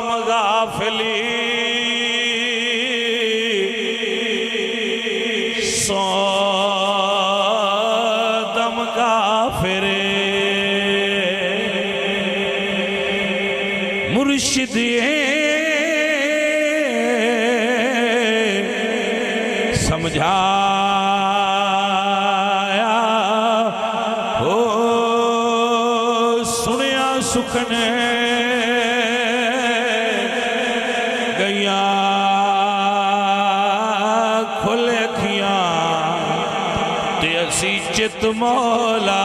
दम गाफिली सो दम काफिरे मुर्शिद समझाया हो सुनिया सुखने गैया खुले खिया ते असी चित मौला